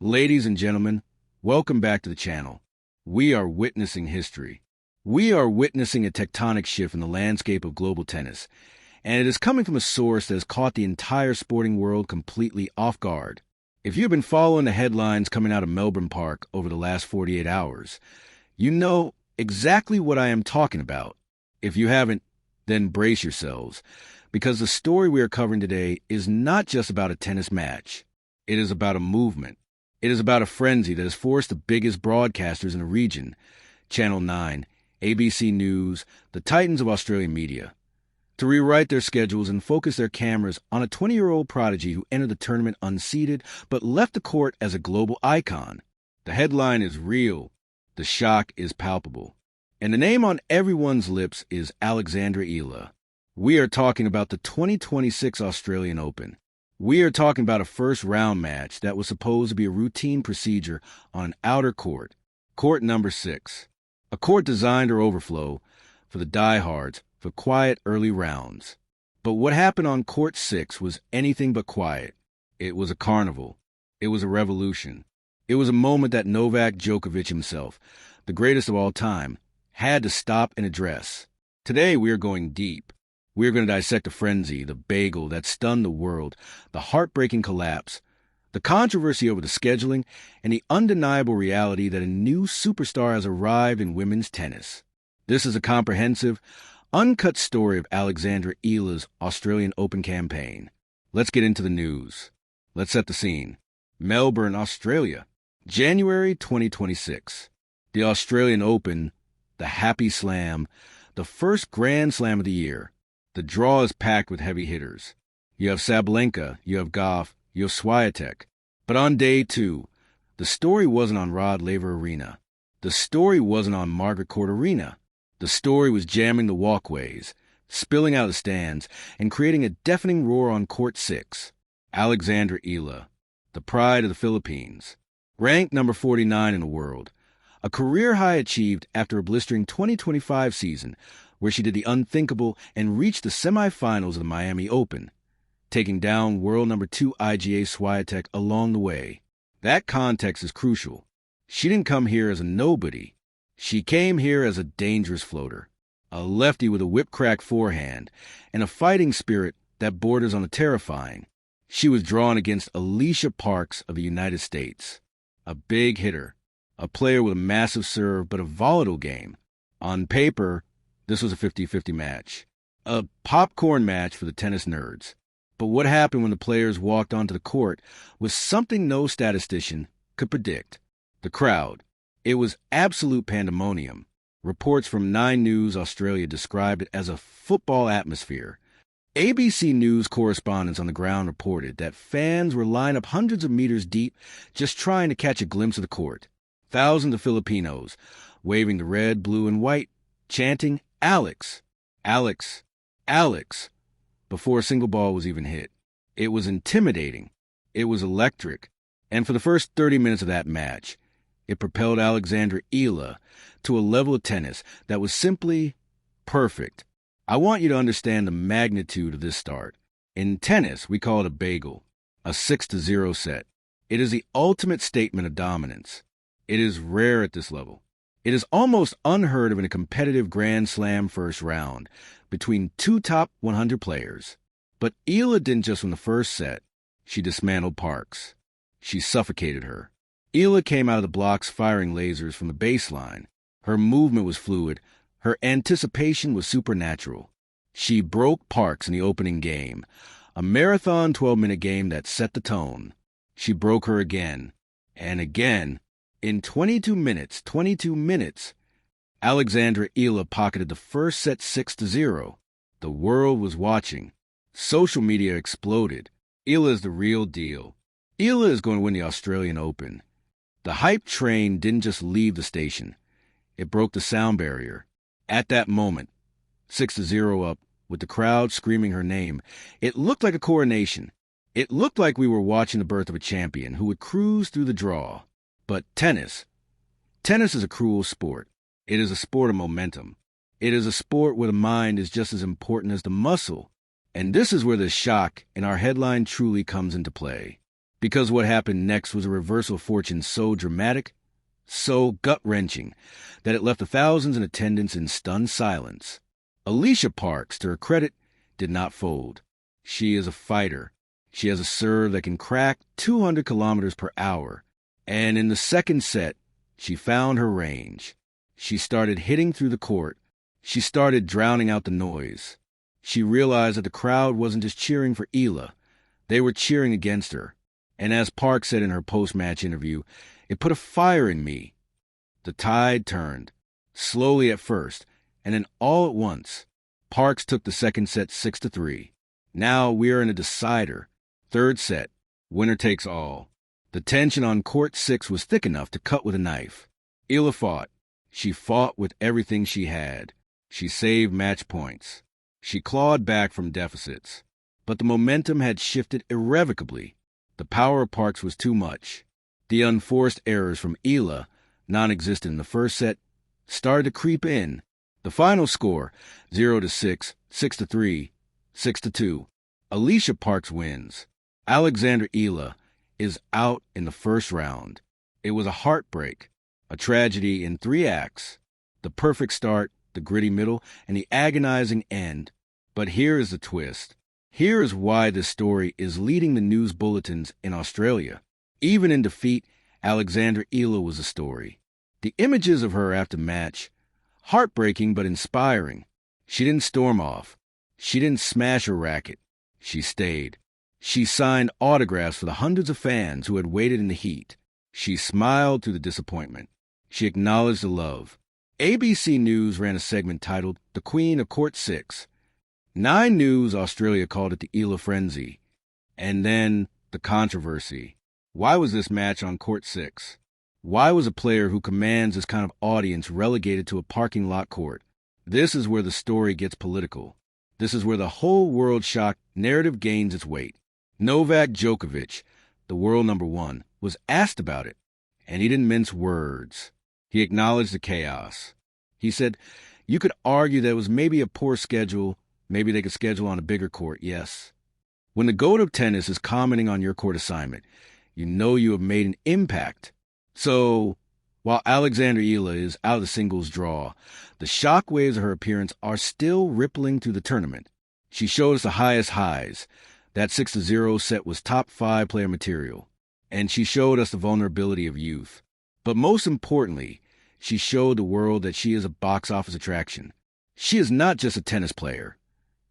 Ladies and gentlemen, welcome back to the channel. We are witnessing history. We are witnessing a tectonic shift in the landscape of global tennis, and it is coming from a source that has caught the entire sporting world completely off guard. If you've been following the headlines coming out of Melbourne Park over the last 48 hours, you know exactly what I am talking about. If you haven't, then brace yourselves, because the story we are covering today is not just about a tennis match. It is about a movement. It is about a frenzy that has forced the biggest broadcasters in the region, Channel 9, ABC News, the titans of Australian media, to rewrite their schedules and focus their cameras on a 20-year-old prodigy who entered the tournament unseeded but left the court as a global icon. The headline is real. The shock is palpable. And the name on everyone's lips is Alexandra Eala. We are talking about the 2026 Australian Open. We are talking about a first-round match that was supposed to be a routine procedure on an outer court, court number 6, a court designed or overflow for the diehards for quiet early rounds. But what happened on court 6 was anything but quiet. It was a carnival. It was a revolution. It was a moment that Novak Djokovic himself, the greatest of all time, had to stop and address. Today we are going deep. We are going to dissect the frenzy, the bagel that stunned the world, the heartbreaking collapse, the controversy over the scheduling, and the undeniable reality that a new superstar has arrived in women's tennis. This is a comprehensive, uncut story of Alexandra Eala's Australian Open campaign. Let's get into the news. Let's set the scene. Melbourne, Australia, January 2026. The Australian Open, the Happy Slam, the first Grand Slam of the year. The draw is packed with heavy hitters. You have Sabalenka, you have Goff, you have Swiatek. But on day 2, the story wasn't on Rod Laver Arena. The story wasn't on Margaret Court Arena. The story was jamming the walkways, spilling out of the stands, and creating a deafening roar on court 6. Alexandra Eala, the pride of the Philippines. Ranked number 49 in the world. A career high achieved after a blistering 2025 season, where she did the unthinkable and reached the semifinals of the Miami Open, taking down world number 2 IGA Swiatek along the way. That context is crucial. She didn't come here as a nobody. She came here as a dangerous floater, a lefty with a whip-crack forehand, and a fighting spirit that borders on the terrifying. She was drawn against Alicia Parks of the United States, a big hitter, a player with a massive serve but a volatile game. On paper, this was a 50-50 match, a popcorn match for the tennis nerds. But what happened when the players walked onto the court was something no statistician could predict. The crowd. It was absolute pandemonium. Reports from 9 News Australia described it as a football atmosphere. ABC News correspondents on the ground reported that fans were lined up hundreds of meters deep just trying to catch a glimpse of the court. Thousands of Filipinos waving the red, blue, and white, chanting, "Alex, Alex, Alex," before a single ball was even hit. It was intimidating. It was electric. And for the first 30 minutes of that match, it propelled Alexandra Eala to a level of tennis that was simply perfect. I want you to understand the magnitude of this start. In tennis, we call it a bagel, a 6-0 set. It is the ultimate statement of dominance. It is rare at this level. It is almost unheard of in a competitive Grand Slam first round between 2 top 100 players. But Eala didn't just win the first set. She dismantled Parks. She suffocated her. Eala came out of the blocks firing lasers from the baseline. Her movement was fluid. Her anticipation was supernatural. She broke Parks in the opening game, a marathon 12-minute game that set the tone. She broke her again and again. In 22 minutes, Alexandra Eala pocketed the first set 6-0. The world was watching. Social media exploded. Eala is the real deal. Eala is going to win the Australian Open. The hype train didn't just leave the station. It broke the sound barrier. At that moment, 6-0 up, with the crowd screaming her name, it looked like a coronation. It looked like we were watching the birth of a champion who would cruise through the draw. But tennis is a cruel sport. It is a sport of momentum. It is a sport where the mind is just as important as the muscle. And this is where the shock in our headline truly comes into play. Because what happened next was a reversal of fortune so dramatic, so gut-wrenching, that it left the thousands in attendance in stunned silence. Alicia Parks, to her credit, did not fold. She is a fighter. She has a serve that can crack 200 kilometers per hour. And in the second set, she found her range. She started hitting through the court. She started drowning out the noise. She realized that the crowd wasn't just cheering for Eala. They were cheering against her. And as Parks said in her post-match interview, it put a fire in me. The tide turned, slowly at first, and then all at once. Parks took the second set 6-3. Now we are in a decider. Third set, winner takes all. The tension on court 6 was thick enough to cut with a knife. Eala fought. She fought with everything she had. She saved match points. She clawed back from deficits. But the momentum had shifted irrevocably. The power of Parks was too much. The unforced errors from Eala, non-existent in the first set, started to creep in. The final score, 0-6, 6-3, 6-2. Alicia Parks wins. Alexandra Eala is out in the first round. It was a heartbreak, a tragedy in 3 acts. The perfect start, the gritty middle, and the agonizing end. But here is the twist. Here is why this story is leading the news bulletins in Australia. Even in defeat, Alexandra Eala was a story. The images of her after match, heartbreaking but inspiring. She didn't storm off. She didn't smash her racket. She stayed. She signed autographs for the hundreds of fans who had waited in the heat. She smiled through the disappointment. She acknowledged the love. ABC News ran a segment titled The Queen of Court 6. 9 News Australia called it the Eala Frenzy. And then the controversy. Why was this match on Court 6? Why was a player who commands this kind of audience relegated to a parking lot court? This is where the story gets political. This is where the whole world shock narrative gains its weight. Novak Djokovic, the world number 1, was asked about it, and he didn't mince words. He acknowledged the chaos. He said, you could argue that it was maybe a poor schedule. Maybe they could schedule on a bigger court, yes. When the GOAT of tennis is commenting on your court assignment, you know you have made an impact. So, while Alexandra Eala is out of the singles draw, the shockwaves of her appearance are still rippling through the tournament. She showed us the highest highs. That 6-0 set was top 5 player material. And she showed us the vulnerability of youth. But most importantly, she showed the world that she is a box office attraction. She is not just a tennis player.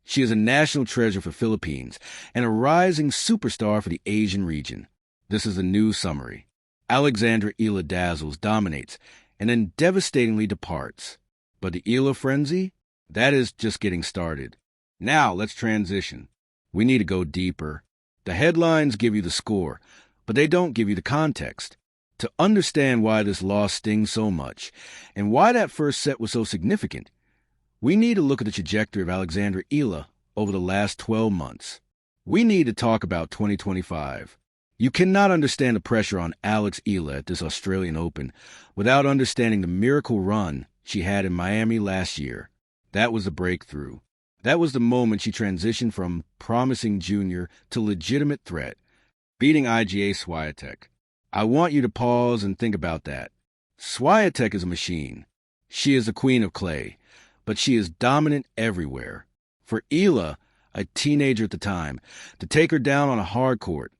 She is a national treasure for Philippines and a rising superstar for the Asian region. This is a news summary. Alexandra Eala dazzles, dominates, and then devastatingly departs. But the Eala frenzy? That is just getting started. Now let's transition. We need to go deeper. The headlines give you the score, but they don't give you the context. To understand why this loss stings so much, and why that first set was so significant, we need to look at the trajectory of Alexandra Eala over the last 12 months. We need to talk about 2025. You cannot understand the pressure on Alex Eala at this Australian Open without understanding the miracle run she had in Miami last year. That was the breakthrough. That was the moment she transitioned from promising junior to legitimate threat, beating IGA Swiatek. I want you to pause and think about that. Swiatek is a machine. She is the queen of clay, but she is dominant everywhere. For Eala, a teenager at the time, to take her down on a hard court,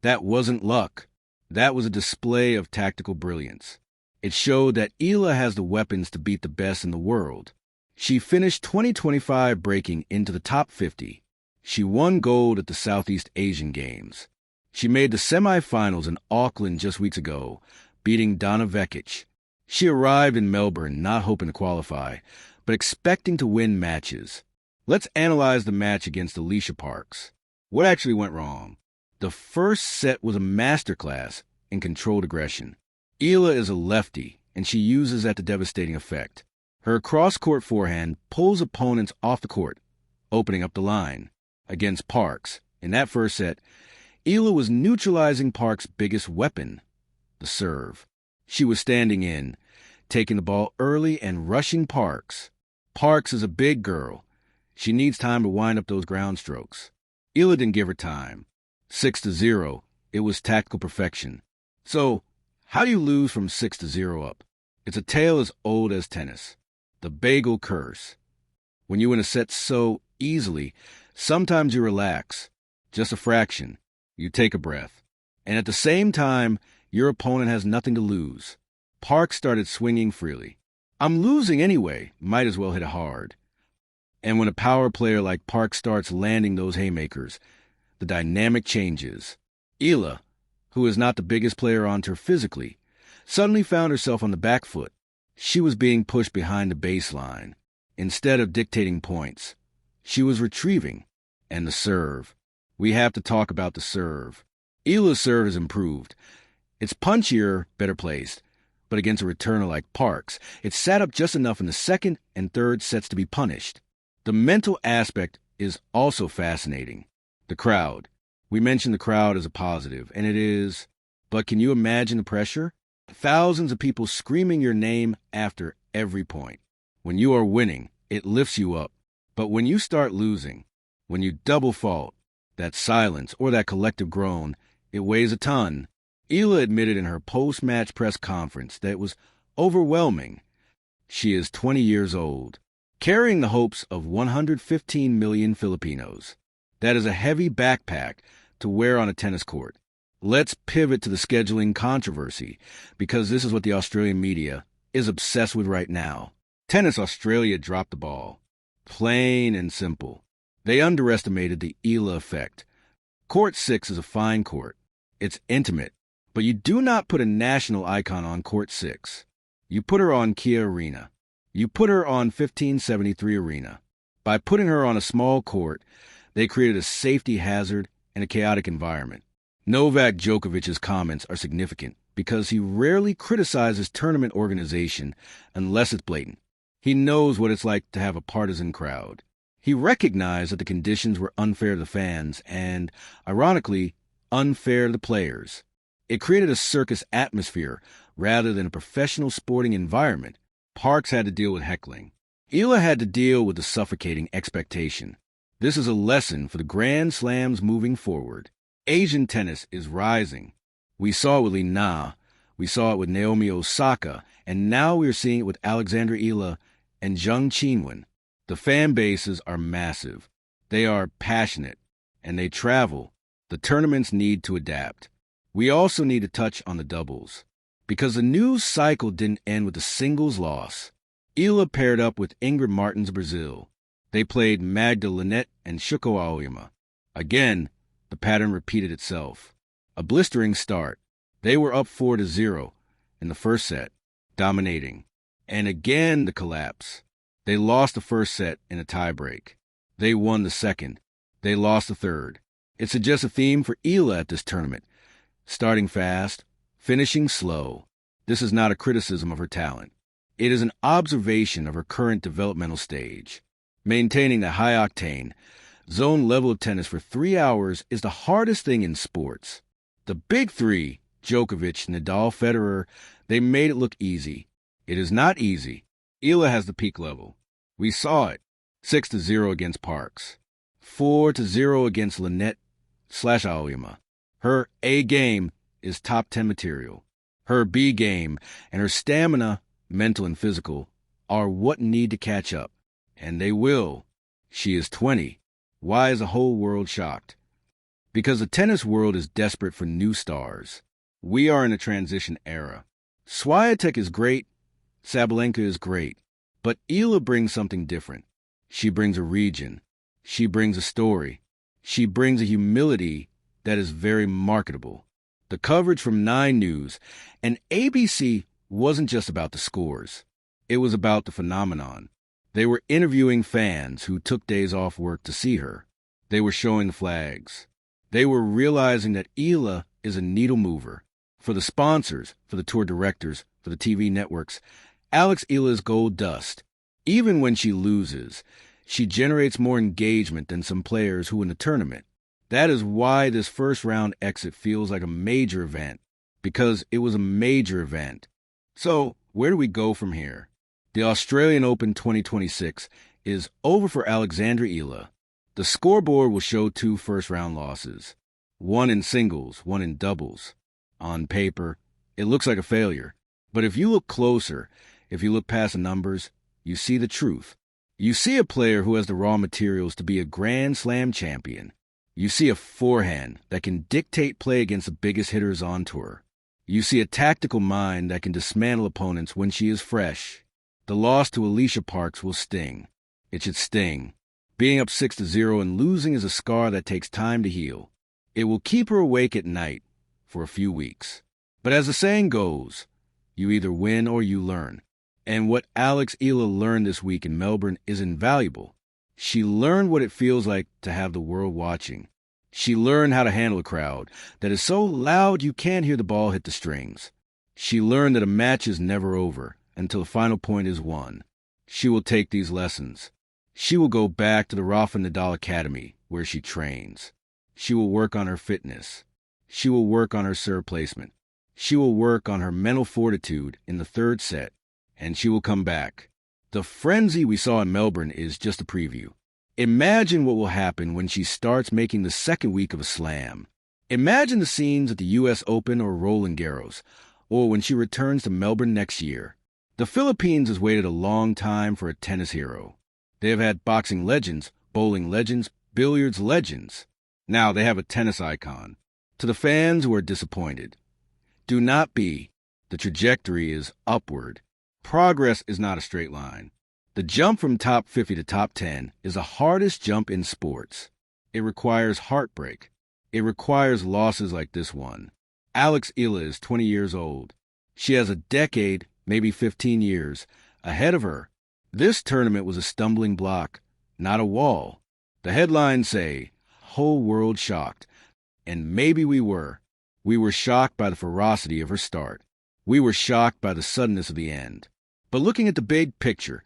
that wasn't luck. That was a display of tactical brilliance. It showed that Eala has the weapons to beat the best in the world. She finished 2025 breaking into the top 50. She won gold at the Southeast Asian Games. She made the semifinals in Auckland just weeks ago, beating Donna Vekic. She arrived in Melbourne not hoping to qualify, but expecting to win matches. Let's analyze the match against Alicia Parks. What actually went wrong? The first set was a masterclass in controlled aggression. Eala is a lefty, and she uses that to devastating effect. Her cross-court forehand pulls opponents off the court, opening up the line. Against Parks, in that first set, Eala was neutralizing Parks' biggest weapon, the serve. She was standing in, taking the ball early and rushing Parks. Parks is a big girl. She needs time to wind up those ground strokes. Eala didn't give her time. 6-0 It was tactical perfection. So, how do you lose from 6-0 up? It's a tale as old as tennis. The bagel curse. When you win a set so easily, sometimes you relax. Just a fraction. You take a breath. And at the same time, your opponent has nothing to lose. Park started swinging freely. I'm losing anyway. Might as well hit it hard. And when a power player like Park starts landing those haymakers, the dynamic changes. Eala, who is not the biggest player on tour physically, suddenly found herself on the back foot. She was being pushed behind the baseline. Instead of dictating points, she was retrieving. And the serve. We have to talk about the serve. Eala's serve has improved. It's punchier, better placed. But against a returner like Parks, it sat up just enough in the second and third sets to be punished. The mental aspect is also fascinating. The crowd. We mentioned the crowd as a positive, and it is. But can you imagine the pressure? Thousands of people screaming your name after every point. When you are winning, it lifts you up. But when you start losing, when you double fault, that silence or that collective groan, it weighs a ton. Eala admitted in her post-match press conference that it was overwhelming. She is 20 years old, carrying the hopes of 115 million Filipinos. That is a heavy backpack to wear on a tennis court. Let's pivot to the scheduling controversy, because this is what the Australian media is obsessed with right now. Tennis Australia dropped the ball. Plain and simple. They underestimated the Eala effect. Court 6 is a fine court. It's intimate, but you do not put a national icon on Court 6. You put her on Kia Arena. You put her on 1573 Arena. By putting her on a small court, they created a safety hazard and a chaotic environment. Novak Djokovic's comments are significant because he rarely criticizes tournament organization unless it's blatant. He knows what it's like to have a partisan crowd. He recognized that the conditions were unfair to the fans and, ironically, unfair to the players. It created a circus atmosphere rather than a professional sporting environment. Parks had to deal with heckling. Eala had to deal with the suffocating expectation. This is a lesson for the Grand Slams moving forward. Asian tennis is rising. We saw it with Li Na, we saw it with Naomi Osaka, and now we are seeing it with Alexandra Eala and Zheng Qinwen. The fan bases are massive. They are passionate, and they travel. The tournaments need to adapt. We also need to touch on the doubles, because the news cycle didn't end with a singles loss. Eala paired up with Ingrid Martens Brazil. They played Magda Linette and Shuko Aoyama. Again, the pattern repeated itself. A blistering start. They were up 4-0 in the first set, dominating. And again the collapse. They lost the first set in a tiebreak. They won the second. They lost the third. It suggests a theme for Eala at this tournament. Starting fast, finishing slow. This is not a criticism of her talent. It is an observation of her current developmental stage. Maintaining the high-octane, zone level of tennis for 3 hours is the hardest thing in sports. The big three, Djokovic, Nadal, Federer, they made it look easy. It is not easy. Eala has the peak level. We saw it. 6-0 against Parks. 4-0 against Linette/Aoyama. Her A game is top 10 material. Her B game and her stamina, mental and physical, are what need to catch up. And they will. She is 20. Why is the whole world shocked? Because the tennis world is desperate for new stars. We are in a transition era. Swiatek is great. Sabalenka is great. But Eala brings something different. She brings a region. She brings a story. She brings a humility that is very marketable. The coverage from 9 News and ABC wasn't just about the scores. It was about the phenomenon. They were interviewing fans who took days off work to see her. They were showing the flags. They were realizing that Eala is a needle mover. For the sponsors, for the tour directors, for the TV networks, Alex Eala is gold dust. Even when she loses, she generates more engagement than some players who win the tournament. That is why this first-round exit feels like a major event, because it was a major event. So, where do we go from here? The Australian Open 2026 is over for Alexandra Eala. The scoreboard will show 2 first-round losses. One in singles, one in doubles. On paper, it looks like a failure. But if you look closer, if you look past the numbers, you see the truth. You see a player who has the raw materials to be a Grand Slam champion. You see a forehand that can dictate play against the biggest hitters on tour. You see a tactical mind that can dismantle opponents when she is fresh. The loss to Alicia Parks will sting. It should sting. Being up 6-0 and losing is a scar that takes time to heal. It will keep her awake at night for a few weeks. But as the saying goes, you either win or you learn. And what Alex Eala learned this week in Melbourne is invaluable. She learned what it feels like to have the world watching. She learned how to handle a crowd that is so loud you can't hear the ball hit the strings. She learned that a match is never over until the final point is won. She will take these lessons. She will go back to the Rafa Nadal Academy where she trains. She will work on her fitness. She will work on her serve placement. She will work on her mental fortitude in the third set. And she will come back. The frenzy we saw in Melbourne is just a preview. Imagine what will happen when she starts making the second week of a slam. Imagine the scenes at the U.S. Open or Roland Garros, or when she returns to Melbourne next year. The Philippines has waited a long time for a tennis hero. They have had boxing legends, bowling legends, billiards legends. Now they have a tennis icon. To the fans who are disappointed, do not be. The trajectory is upward. Progress is not a straight line. The jump from top 50 to top 10 is the hardest jump in sports. It requires heartbreak. It requires losses like this one. Alex Eala is 20 years old. She has a decade, maybe 15 years, ahead of her. This tournament was a stumbling block, not a wall. The headlines say, "Whole world shocked." And maybe we were. We were shocked by the ferocity of her start. We were shocked by the suddenness of the end. But looking at the big picture,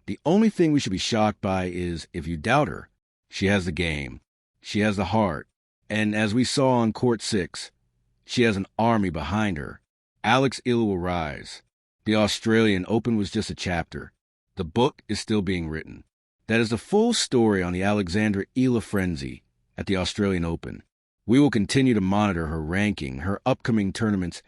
the only thing we should be shocked by is if you doubt her. She has the game. She has the heart. And as we saw on Court 6, she has an army behind her. Alex Eala will rise. The Australian Open was just a chapter. The book is still being written. That is the full story on the Alexandra Eala frenzy at the Australian Open. We will continue to monitor her ranking, her upcoming tournaments,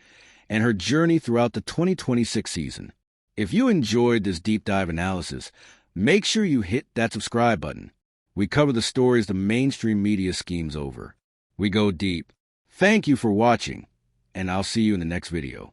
and her journey throughout the 2026 season. If you enjoyed this deep dive analysis, make sure you hit that subscribe button. We cover the stories the mainstream media schemes over. We go deep. Thank you for watching, and I'll see you in the next video.